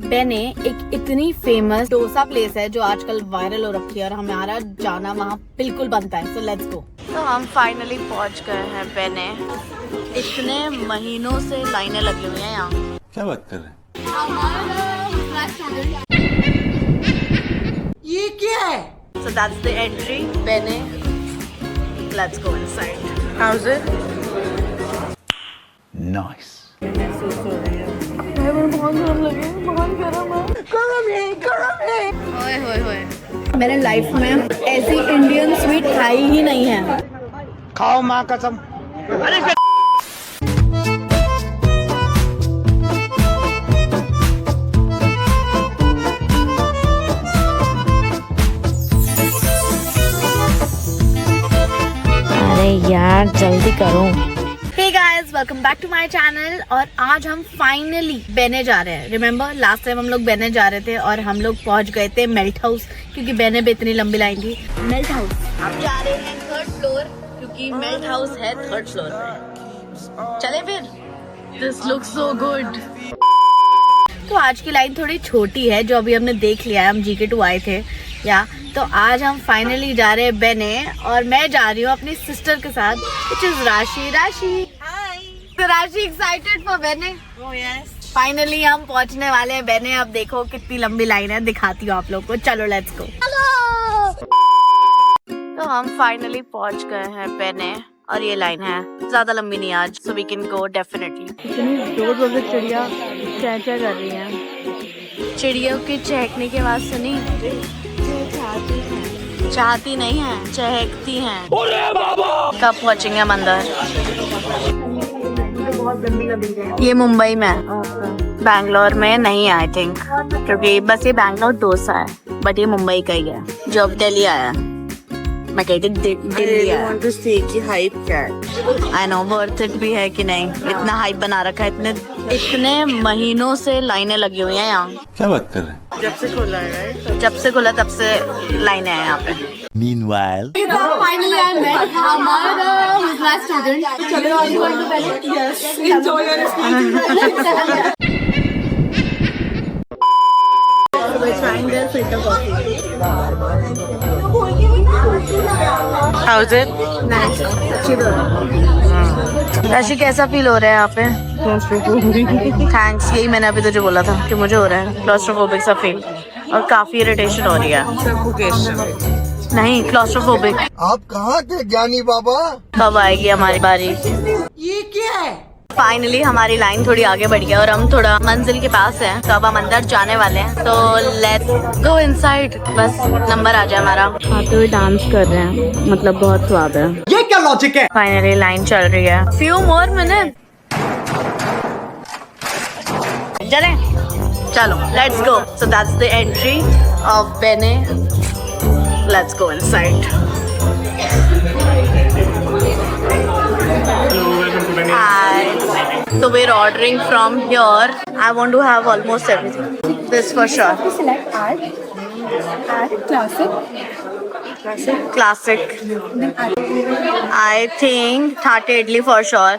बेने एक इतनी फेमस डोसा प्लेस है जो आजकल वायरल हो रखी है और हमारा जाना वहाँ बिल्कुल बनता है। So let's go. तो हम फाइनली पहुँच गए हैं बेने। इतने महीनों से लाइनें लगी हुई हैं यहाँ। क्या बात कर रहे हैं? ये क्या है? So that's the entry, Bene. Let's go inside. How's it? Nice. महसूस हो रही है। बहुत गर्म लगे, बहुत गर्म है। गरम है। ओए होए होए। मैंने लाइफ में ऐसी इंडियन स्वीट खाई ही नहीं है। खाओ माँ कसम। अरे यार जल्दी करो। Hey guys, welcome back to my channel। और आज हम फाइनली बेने जा रहे हैं। रिमेम्बर लास्ट टाइम हम लोग बेने जा रहे थे और हम लोग पहुंच गए थे मेल्ट हाउस, क्योंकि बेने पे इतनी लंबी लाइन थी। मेल्ट हाउस अब जा रहे हैं 3rd फ्लोर, क्योंकि मेल्ट हाउस है 3rd फ्लोर पे। चले फिर। This looks so good. तो आज की लाइन थोड़ी छोटी है, जो अभी हमने देख लिया है। हम GK2 आए थे या तो आज हम फाइनली जा रहे हैं बेने, और मैं जा रही हूँ अपनी सिस्टर के साथ, which is राशि। तो राशि एक्साइटेड फॉर बेने। फाइनली हम पहुँचने वाले हैं बेने। अब देखो कितनी लंबी लाइन है, दिखाती हूँ आप लोग को। चलो लेट्स गो। तो हम फाइनली पहुँच गए हैं बेने, और ये लाइन है ज्यादा लंबी नहीं आज, so we can go definitely. इतनी जोर जोर से चिड़िया चहचह कर रही हैं। चिड़ियों के चहकने की आवाज सुनी? चाहती नहीं है, चहकती हैं। कब पहुंचेंगे हम अंदर? ये मुंबई में, बैंगलोर में नहीं आई थिंक, क्योंकि बस ये बैंगलोर डोसा है, बट ये मुंबई का ही है जो अब दिल्ली आया। मैं कहती दिल्ली आया। आई नो वर्थ इट भी है कि नहीं। इतना हाइप बना रखा है, इतने महीनों से लाइनें लगी हुई हैं यहाँ। क्या बात कर रहे हैं? जब से खुला तब से लाइनें हैं यहाँ पे। Meanwhile, Finally I met Amara, who's my student. Chalo, are you going to Delhi? Yes. Enjoy your experience. We're trying their filter coffee. How's it? Nice. राशि कैसा फील हो रहा है यहाँ पे? थैंक्स, यही मैंने अभी तुझे बोला था कि मुझे हो रहा है क्लॉस्ट्रोफोबिक सा फील, और काफी इरिटेशन हो रही है। नहीं, क्लॉस्ट्रोफोबिक। आप कहाँ थे ज्ञानी बाबा? कब आएगी हमारी बारी? ये क्या है? फाइनली हमारी लाइन थोड़ी आगे बढ़ गई और हम थोड़ा मंजिल के पास हैं, तो अब हम अंदर जाने वाले हैं। तो लेट्स गो इनसाइड। बस नंबर आ जाए हमारा। आते हुए डांस कर रहे हैं, मतलब बहुत स्वाद है। ये क्या लॉजिक है? फाइनली लाइन चल रही है। Few more minute. चलें? चलो let's go. So that's the entry of बेने। Let's go inside. Hi. So we're ordering from here. I want to have almost everything. This for sure. Select art, classic. Classic. I think Thatte idli for sure.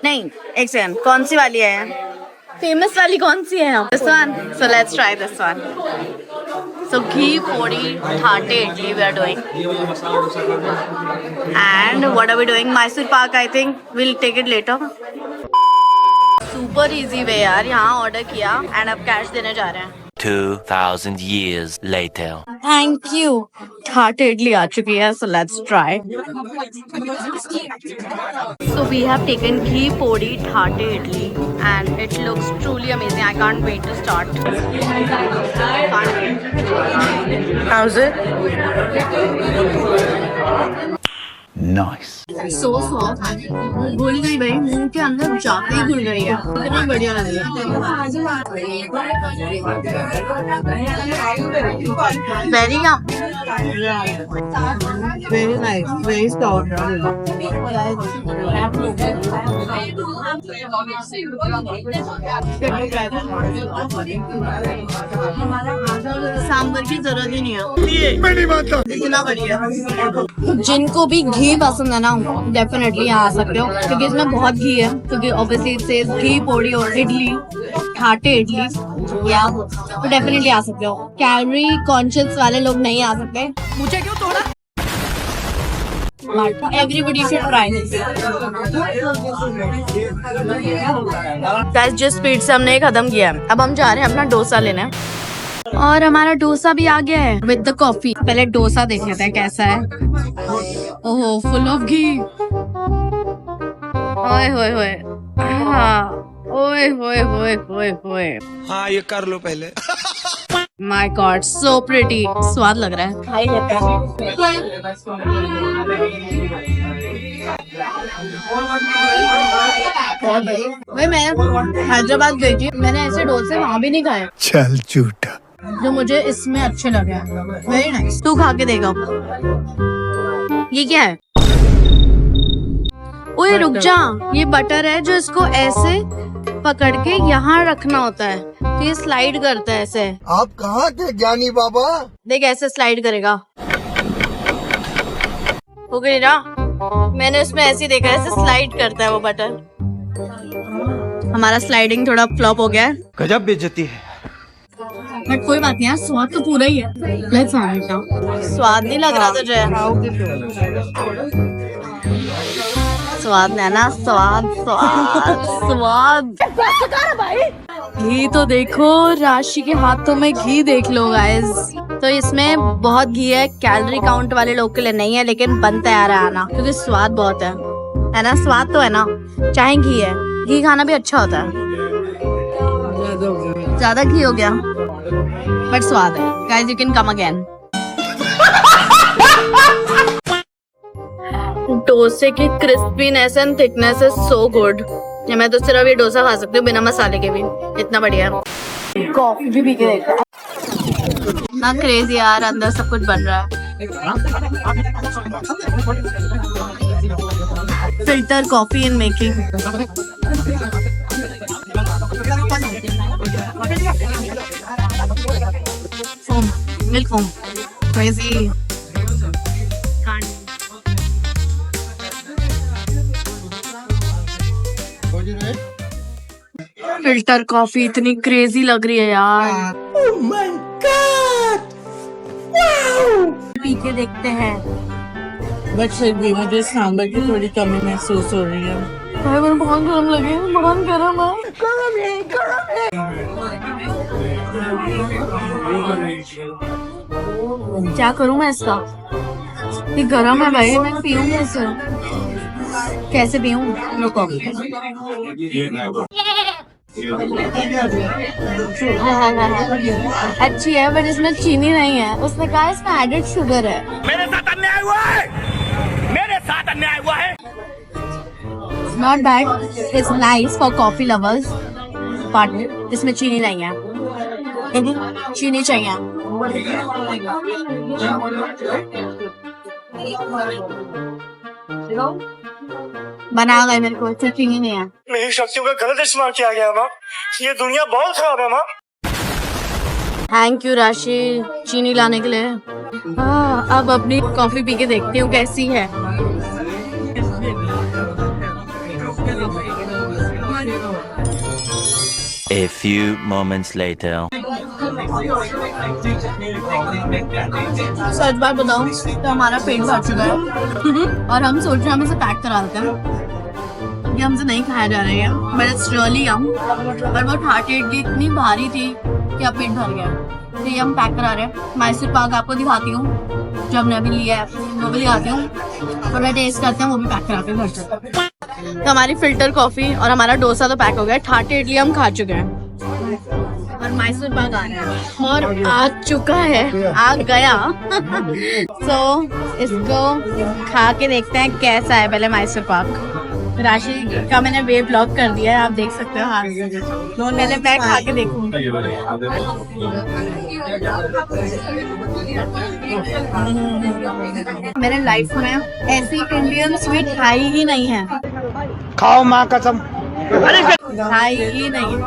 नहीं, एक second, कौन सी वाली है? Famous वाली कौन सी है? This one. So let's try this one. So ghee podi ठाटे idli we are doing. And what are we doing? Mysore Pak, I think we'll take it later. Super easy way यार, यहाँ order किया and अब cash देने जा रहे हैं। 2000 years later. Thank you. ठाटे idli आ चुकी है, so let's try. So we have taken ghee podi ठाटे idli and it looks truly amazing. I can't wait to start. How's it? nice. So soft. घुल गई भाई, मुंह के अंदर जाते ही घुल गई है। कितना बढ़िया लग रहा है। Very yum. Very nice, very soft. Sambar की जरूरत ही नहीं है। मैं नहीं मानता। इतना बढ़िया। जिनको भी घी पसंद है ना, डेफिनेटली यहाँ आ सकते हो, क्योंकि इसमें बहुत घी है। क्योंकि ऑब्वियसली इट सेज घी पोड़ी और इडली, ठाटे इडली या तो डेफिनेटली आ सकते हो। कैलोरी कॉन्शियस वाले लोग नहीं आ सकते। मुझे क्यों थोड़ा everybody should try this. Guys जिस स्पीड से हमने खत्म किया है, अब हम जा रहे हैं अपना डोसा लेने और हमारा डोसा भी आ गया है विद द कॉफी। पहले डोसा देख लेते हैं कैसा है। ओह फुल ऑफ घी। ओए होए होए, हाँ ओए होए होए होए होए। हाँ ये कर लो पहले। My God so pretty. स्वाद लग रहा है। खाई लेते भाई मैं हैदराबाद गई थी, मैंने ऐसे डोसे वहाँ भी नहीं खाए चल झूठा जो मुझे इसमें अच्छे लगे। Very nice. तू खा के देगा। ये क्या है? ओए रुक जा, ये बटर है जो इसको ऐसे पकड़ के यहाँ रखना होता है तो ये स्लाइड करता है ऐसे। आप कहाँ थे ज्ञानी बाबा? देख ऐसे स्लाइड करेगा। हो गई ना? मैंने उसमें ऐसे ही देखा ऐसे स्लाइड करता है वो बटर। हमारा स्लाइडिंग थोड़ा फ्लॉप हो गया है। गजब बेइज्जती है। बट कोई बात नहीं यार, स्वाद तो पूरा ही है। Let's have it now. स्वाद नहीं लग रहा तुझे? स्वाद है ना, स्वाद स्वाद स्वाद। घी तो देखो, राशि के हाथों में घी देख लो गाइस। तो इसमें बहुत घी है, कैलोरी काउंट वाले लोग के लिए नहीं है, लेकिन बनता है यार आना क्योंकि स्वाद बहुत है ना। स्वाद तो है ना, चाहे घी है, घी खाना भी अच्छा होता है। ज्यादा घी हो गया बट स्वाद है। Guys you can come again. डोसे की crispiness and thickness is so good. मैं तो सिर्फ ये डोसा खा सकती हूँ बिना मसाले के भी, इतना बढ़िया है। कॉफी भी पी के देखा ना, क्रेजी यार, अंदर सब कुछ बन रहा है। Filter coffee in making. Foam, milk foam, crazy. Filter coffee इतनी क्रेजी लग रही है यार। Oh my God! पी के देखते हैं। बट फिर भी मुझे सांभर की थोड़ी कमी महसूस हो रही है। मुझे बहुत गर्म लगे, बहुत गर्म है। क्या करूं मैं इसका? ये गर्म है भाई, मैं पीऊं कैसे? कैसे पीऊं? No problem. अच्छी है बट इसमें चीनी नहीं है। उसने कहा इसमें एडेड शुगर है। मेरे साथ अन्याय हुआ है, मेरे साथ अन्याय हुआ है। Not bad, it's nice for coffee lovers but इसमें चीनी नहीं है। चीनी चाहिए। बना गए मेरे को, चीनी नहीं है। मेरी शक्तियों का गलत इस्तेमाल किया गया माँ। ये दुनिया बहुत खराब है माँ। थैंक यू राशि चीनी लाने के लिए। अब अपनी कॉफी पी के देखती हूँ कैसी है। A few moments later. सच बात बताऊं तो हमारा पेट भर चुका है और हम सोच रहे हैं हम इसे पैक करा देते हैं। ये हमसे नहीं खाया जा रहा है बट इट्स रियली यम। पर वो ठाटे इडली इतनी भारी थी कि अब पेट भर गया। तो ये हम पैक करा रहे हैं। मैसूर पाक आपको दिखाती हूँ, जो हमने अभी लिया है वो भी दिखाती हूँ और मैं टेस्ट करते हैं, वो भी पैक करा के घर से। तो हमारी फिल्टर कॉफी और हमारा डोसा तो पैक हो गया। ठाटे इडली हम खा चुके हैं और मैसूर पाक आ रहा है और आ चुका है, आ गया। तो इसको खा के देखते हैं कैसा है। पहले मैसूर पाक राशि का मैंने वे ब्लॉक कर दिया है, आप देख सकते हो। हाँ पहले मैं खा के देखूँ। मेरे लाइफ में ऐसी इंडियन स्वीट खाई ही नहीं है। खाओ माँ कसम। खाई ही नहीं है।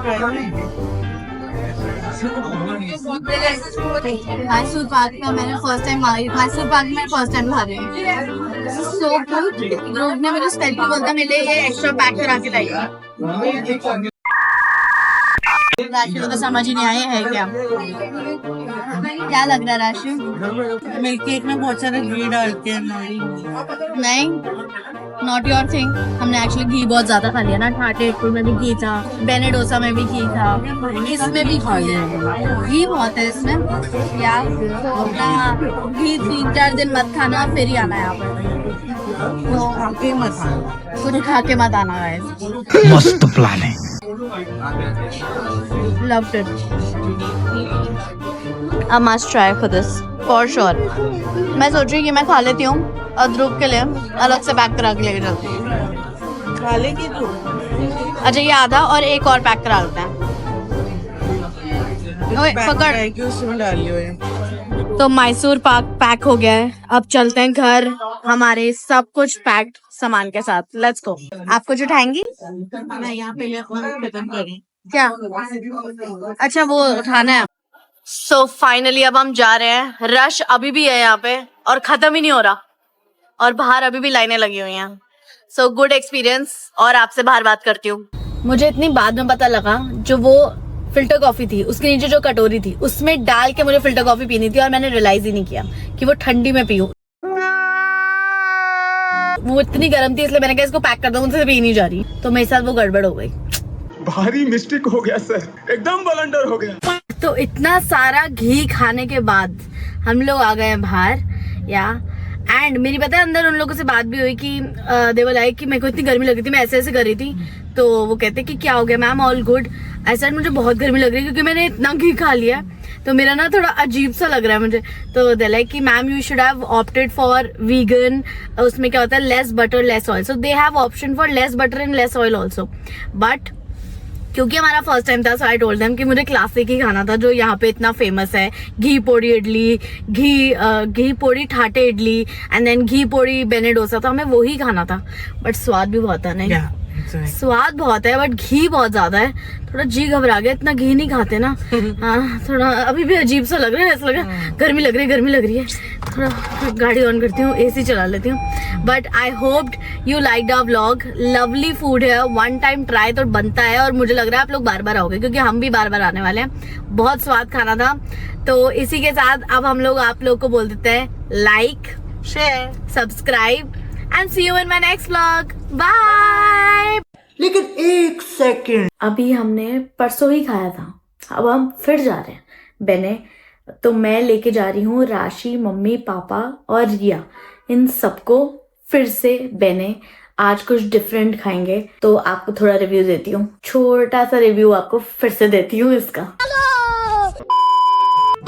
मैसूर पाक का मैंने फर्स्ट टाइम मैसूर पाक में फर्स्ट टाइम खा रही हूँ। So good. लोग ने मुझे स्पेशली बोलता मेरे लिए ये एक्स्ट्रा पैक करा के लाइए। राशि को तो समझ ही नहीं आया है क्या लग रहा है राशि? मिल्क केक में बहुत सारे घी डालते हैं नहीं, नॉट योर थिंग। हमने एक्चुअली घी बहुत ज्यादा खा लिया ना। ठाटे एटपुर में भी घी था, बेने डोसा में भी घी था, इसमें भी खा लिया। घी बहुत है इसमें यार। अपना घी 3-4 दिन मत खाना, फिर ही आना यहाँ पर। तो आके मत कुछ खा के मत आना गाइस। मस्त प्लान है। Loved it. A must try for this for sure. मैं सोच रही हूँ कि मैं खा लेती हूँ और ध्रुव के लिए अलग से पैक करा के लेके चलती हूँ। खा लेगी तू। अच्छा ये आधा और एक और पैक करा लेते हैं। ओए पकड़। उसमें डालियो है। तो मैसूर पाक पैक हो गया है। अब चलते हैं घर हमारे सब कुछ पैक्ड सामान के साथ। Let's go. आप कुछ उठाएंगी? मैं यहाँ पहले अपना खत्म करी। क्या? अच्छा वो उठाना है। सो फाइनली अब हम जा रहे हैं। रश अभी भी है यहाँ पे और खत्म ही नहीं हो रहा, और बाहर अभी भी लाइनें लगी हुई हैं। So good experience. और आपसे बाहर बात करती हूँ। मुझे इतनी बाद में पता लगा, जो वो फिल्टर कॉफी थी उसके नीचे जो कटोरी थी उसमें डाल के मुझे फिल्टर कॉफी पीनी थी, और मैंने रियलाइज ही नहीं किया कि वो ठंडी में पीऊं। वो इतनी गर्म थी इसलिए मैंने कहा इसको पैक कर दो, मुझसे पी नहीं जा रही। तो मेरे साथ वो गड़बड़ हो गई। भारी मिस्टेक हो गया सर, एकदम ब्लंडर हो गया। तो इतना सारा घी खाने के बाद हम लोग आ गए हैं बाहर या। एंड मेरी पता है अंदर उन लोगों से बात भी हुई कि दे वर लाइक कि मेरे को इतनी गर्मी लग रही थी, मैं ऐसे ऐसे कर रही थी। तो वो कहते कि क्या हो गया मैम, ऑल गुड। ऐसा मुझे बहुत गर्मी लग रही है क्योंकि मैंने इतना घी खा लिया, तो मेरा ना थोड़ा अजीब सा लग रहा है मुझे। तो दे लाइक कि ma'am you should have opted for vegan. उसमें क्या होता है, less butter less oil. So they have option for less butter and less oil also. But क्योंकि हमारा फर्स्ट टाइम था, सो आई टोल्ड देम कि मुझे क्लासिक ही खाना था जो यहाँ पे इतना फेमस है। घी पोड़ी इडली, घी पोड़ी ठाटे इडली एंड देन घी पोड़ी बेने डोसा। तो हमें वही खाना था, बट स्वाद भी बहुत है। नहीं स्वाद बहुत है बट घी बहुत ज्यादा है। थोड़ा जी घबरा गया, इतना घी नहीं खाते ना। हाँ थोड़ा अभी भी अजीब सा लग रहा है, ऐसा लगा गर्मी लग रही है। थोड़ा गाड़ी ऑन करती हूँ, एसी चला लेती हूँ। But I hoped you liked our vlog. Lovely food है, वन टाइम ट्राई तो बनता है, और मुझे लग रहा है आप लोग बार बार आओगे क्योंकि हम भी बार बार आने वाले हैं। बहुत स्वाद खाना था। तो इसी के साथ अब हम लोग आप लोग को बोल देते हैं like, share, subscribe and see you in my next vlog. Bye. लेकिन एक सेकंड, अभी हमने परसों ही खाया था, अब हम फिर जा रहे हैं बेने। तो मैं लेके जा रही हूँ राशि, मम्मी, पापा और रिया, इन सबको फिर से बेने। आज कुछ डिफरेंट खाएंगे तो आपको थोड़ा रिव्यू देती हूँ, छोटा सा रिव्यू आपको फिर से देती हूँ इसका।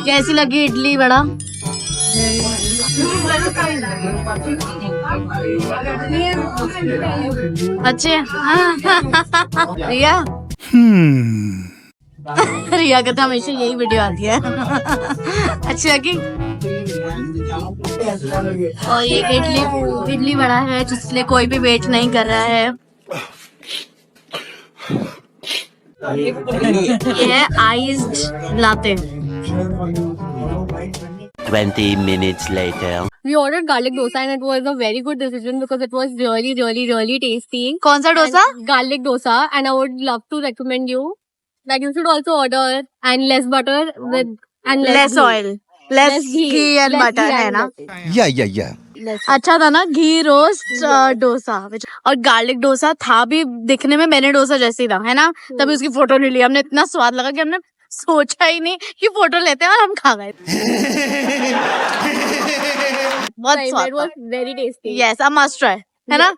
कैसी लगी इडली वड़ा? अच्छे। रिया रिया का तो हमेशा यही वीडियो आती है। अच्छी लगी। और ये इडली बड़ा है जिसलिए कोई भी वेट नहीं कर रहा है। ये है iced latte. 20 minutes later. We ordered garlic dosa and it was a very good decision because it was really tasty. कौन सा dosa? Garlic dosa, and I would love to recommend you that you should also order and less butter with and less ghee. Oil, less ghee and Less butter ghee है and ना? butter. या Less. अच्छा था ना घी roast dosa. और garlic dosa था भी दिखने में बेने डोसा जैसे ही था, है ना? तभी उसकी फोटो नहीं ली हमने। इतना स्वाद लगा कि हमने सोचा ही नहीं कि फोटो लेते हैं, और हम खा गए। बहुत It स्वाद was very tasty. Yes, a must try, है ना?